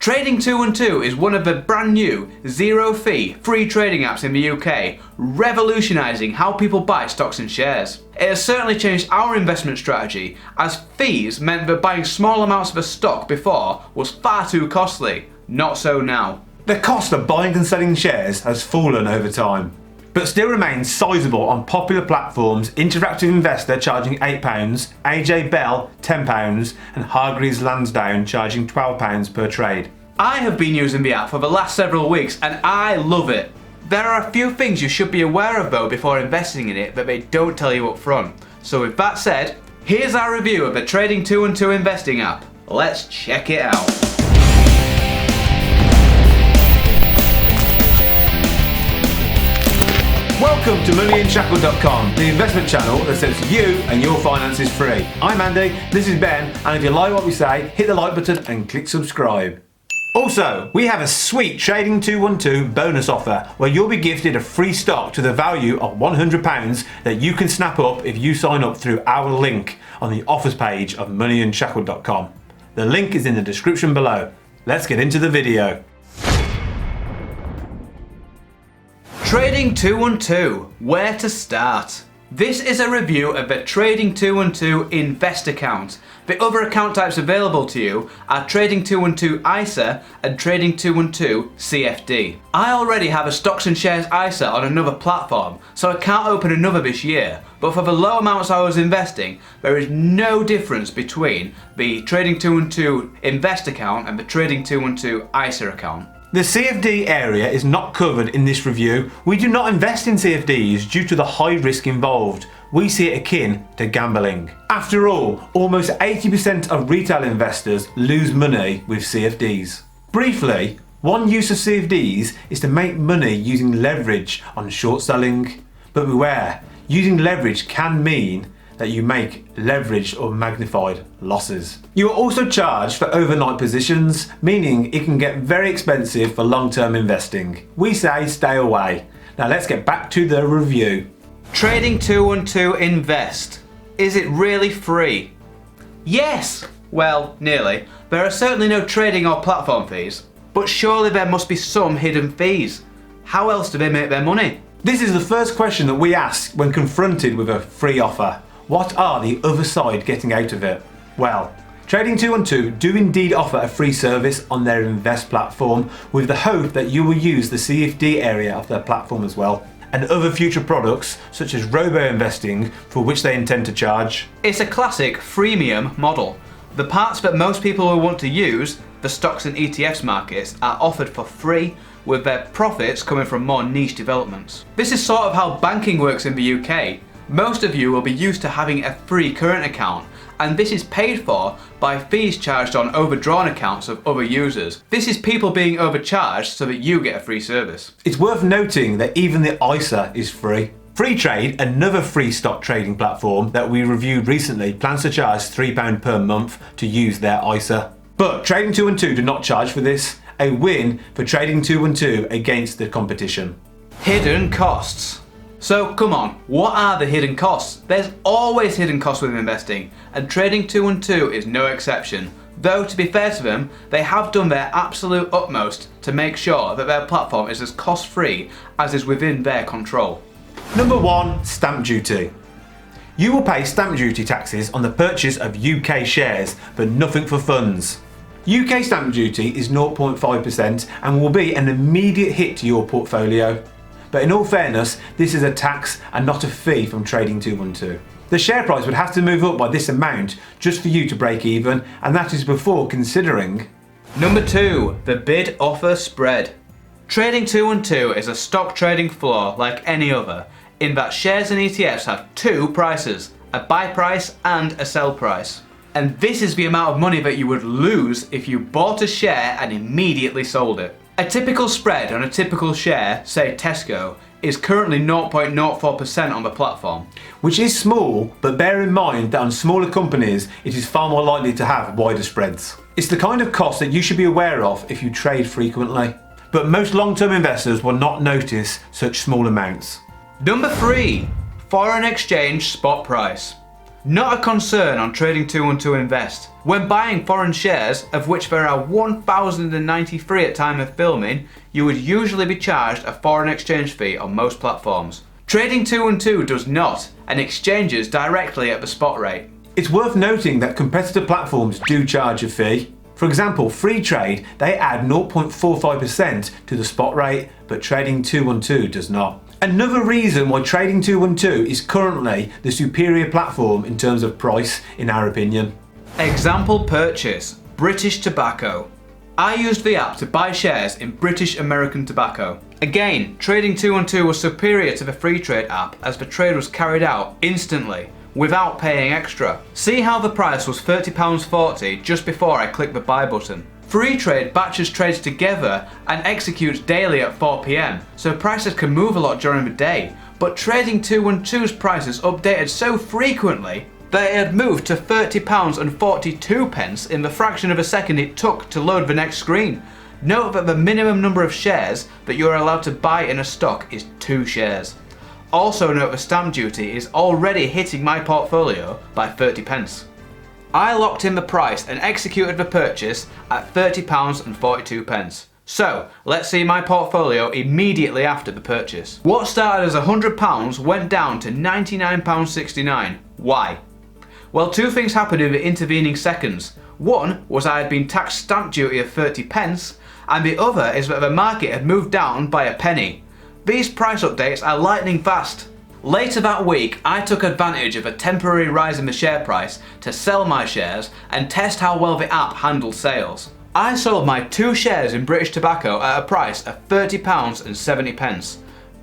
Trading 212 is one of the brand new, zero-fee, free trading apps in the UK, revolutionising how people buy stocks and shares. It has certainly changed our investment strategy, as fees meant that buying small amounts of a stock before was far too costly. Not so now. The cost of buying and selling shares has fallen over time, but still remains sizeable on popular platforms. Interactive Investor charging £8, AJ Bell £10 and Hargreaves Lansdown charging £12 per trade. I have been using the app for the last several weeks and I love it. There are a few things you should be aware of though before investing in it that they don't tell you up front. So with that said, here's our review of the Trading 212 investing app. Let's check it out. Welcome to Unshackled.com, the investment channel that sets you and your finances free. I'm Andy, this is Ben, and if you like what we say, hit the like button and click subscribe. Also, we have a sweet Trading 212 bonus offer where you'll be gifted a free stock to the value of £100 that you can snap up if you sign up through our link on the offers page of Unshackled.com. The link is in the description below. Let's get into the video. Trading 212, where to start? This is a review of the Trading 212 Invest account. The other account types available to you are Trading 212 ISA and Trading 212 CFD. I already have a stocks and shares ISA on another platform, so I can't open another this year, but for the low amounts I was investing, there is no difference between the Trading 212 Invest account and the Trading 212 ISA account. The CFD area is not covered in this review. We do not invest in CFDs due to the high risk involved. We see it akin to gambling. After all, almost 80% of retail investors lose money with CFDs. Briefly, one use of CFDs is to make money using leverage on short selling. But beware, using leverage can mean that you make leveraged or magnified losses. You are also charged for overnight positions, meaning it can get very expensive for long-term investing. We say stay away. Now let's get back to the review. Trading 212 Invest. Is it really free? Yes! Well, nearly. There are certainly no trading or platform fees, but surely there must be some hidden fees. How else do they make their money? This is the first question that we ask when confronted with a free offer. What are the other side getting out of it? Well, Trading 212 do indeed offer a free service on their Invest platform with the hope that you will use the CFD area of their platform as well, and other future products such as robo-investing for which they intend to charge. It's a classic freemium model. The parts that most people will want to use, the stocks and ETFs markets, are offered for free, with their profits coming from more niche developments. This is sort of how banking works in the UK. Most of you will be used to having a free current account, and this is paid for by fees charged on overdrawn accounts of other users. This is people being overcharged so that you get a free service. It's worth noting that even the ISA is free. Freetrade, another free stock trading platform that we reviewed recently, plans to charge £3 per month to use their ISA. But Trading 212 do not charge for this, a win for Trading 212 against the competition. Hidden costs. So come on, what are the hidden costs? There's always hidden costs with investing, and Trading 212 is no exception. Though to be fair to them, they have done their absolute utmost to make sure that their platform is as cost-free as is within their control. Number 1, stamp duty. You will pay stamp duty taxes on the purchase of UK shares, but nothing for funds. UK stamp duty is 0.5% and will be an immediate hit to your portfolio. But in all fairness, this is a tax and not a fee from Trading 212. The share price would have to move up by this amount just for you to break even, and that is before considering. Number 2, the bid offer spread. Trading 212 is a stock trading floor like any other, in that shares and ETFs have two prices, a buy price and a sell price. And this is the amount of money that you would lose if you bought a share and immediately sold it. A typical spread on a typical share, say Tesco, is currently 0.04% on the platform. Which is small, but bear in mind that on smaller companies it is far more likely to have wider spreads. It's the kind of cost that you should be aware of if you trade frequently. But most long-term investors will not notice such small amounts. Number 3, foreign exchange spot price. Not a concern on Trading 212 Invest. When buying foreign shares, of which there are 1,093 at time of filming, you would usually be charged a foreign exchange fee on most platforms. Trading 212 does not, and exchanges directly at the spot rate. It's worth noting that competitor platforms do charge a fee. For example, Freetrade, they add 0.45% to the spot rate, but Trading 212 does not. Another reason why Trading 212 is currently the superior platform in terms of price, in our opinion. Example purchase, British Tobacco. I used the app to buy shares in British American Tobacco. Again, Trading 212 was superior to the Freetrade app as the trade was carried out instantly, without paying extra. See how the price was £30.40 just before I clicked the buy button. Freetrade batches trades together and executes daily at 4 PM, so prices can move a lot during the day, but Trading 212's prices updated so frequently that it had moved to £30.42 in the fraction of a second it took to load the next screen. Note that the minimum number of shares that you are allowed to buy in a stock is 2 shares. Also note the stamp duty is already hitting my portfolio by 30p. I locked in the price and executed the purchase at £30.42. So, let's see my portfolio immediately after the purchase. What started as £100 went down to £99.69. Why? Well, 2 things happened in the intervening seconds. One was I had been taxed stamp duty of 30p, and the other is that the market had moved down by a penny. These price updates are lightning fast. Later that week, I took advantage of a temporary rise in the share price to sell my shares and test how well the app handled sales. I sold my 2 shares in British Tobacco at a price of £30.70,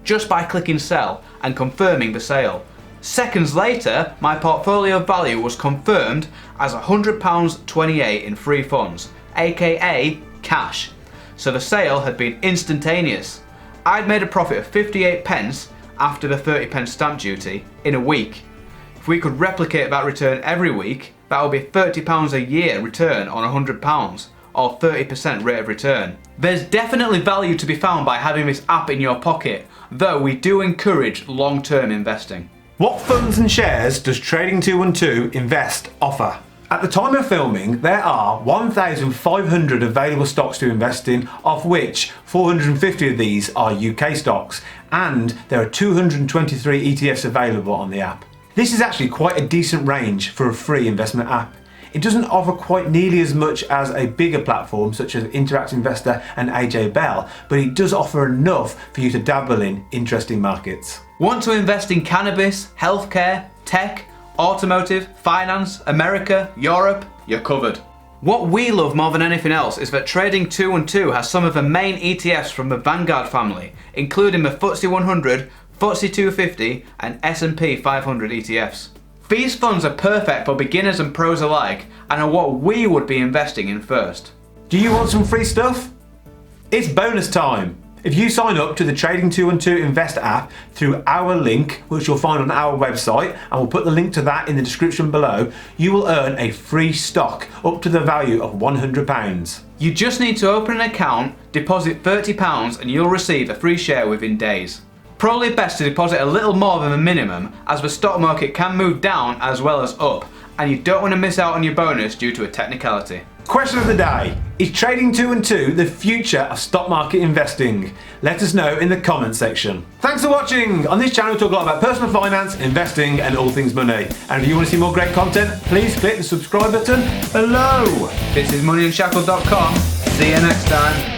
just by clicking sell and confirming the sale. Seconds later, my portfolio value was confirmed as £100.28 in free funds, aka cash. So the sale had been instantaneous. I'd made a profit of 58p after the 30p stamp duty in a week. If we could replicate that return every week, that would be £30 a year return on £100, or 30% rate of return. There's definitely value to be found by having this app in your pocket, though we do encourage long-term investing. What funds and shares does Trading 212 Invest offer? At the time of filming, there are 1,500 available stocks to invest in, of which 450 of these are UK stocks, and there are 223 ETFs available on the app. This is actually quite a decent range for a free investment app. It doesn't offer quite nearly as much as a bigger platform such as Interact Investor and AJ Bell, but it does offer enough for you to dabble in interesting markets. Want to invest in cannabis, healthcare, tech, automotive, finance, America, Europe? You're covered. What we love more than anything else is that Trading 212 has some of the main ETFs from the Vanguard family, including the FTSE 100, FTSE 250 and S&P 500 ETFs. These funds are perfect for beginners and pros alike and are what we would be investing in first. Do you want some free stuff? It's bonus time! If you sign up to the Trading 212 Invest app through our link, which you'll find on our website, and we'll put the link to that in the description below, you will earn a free stock up to the value of £100. You just need to open an account, deposit £30 and you'll receive a free share within days. Probably best to deposit a little more than the minimum, as the stock market can move down as well as up, and you don't want to miss out on your bonus due to a technicality. Question of the day: is Trading 212 the future of stock market investing? Let us know in the comment section. Thanks for watching! On this channel we talk a lot about personal finance, investing and all things money. And if you want to see more great content, please click the subscribe button below. This is moneyunshackled.com. See you next time.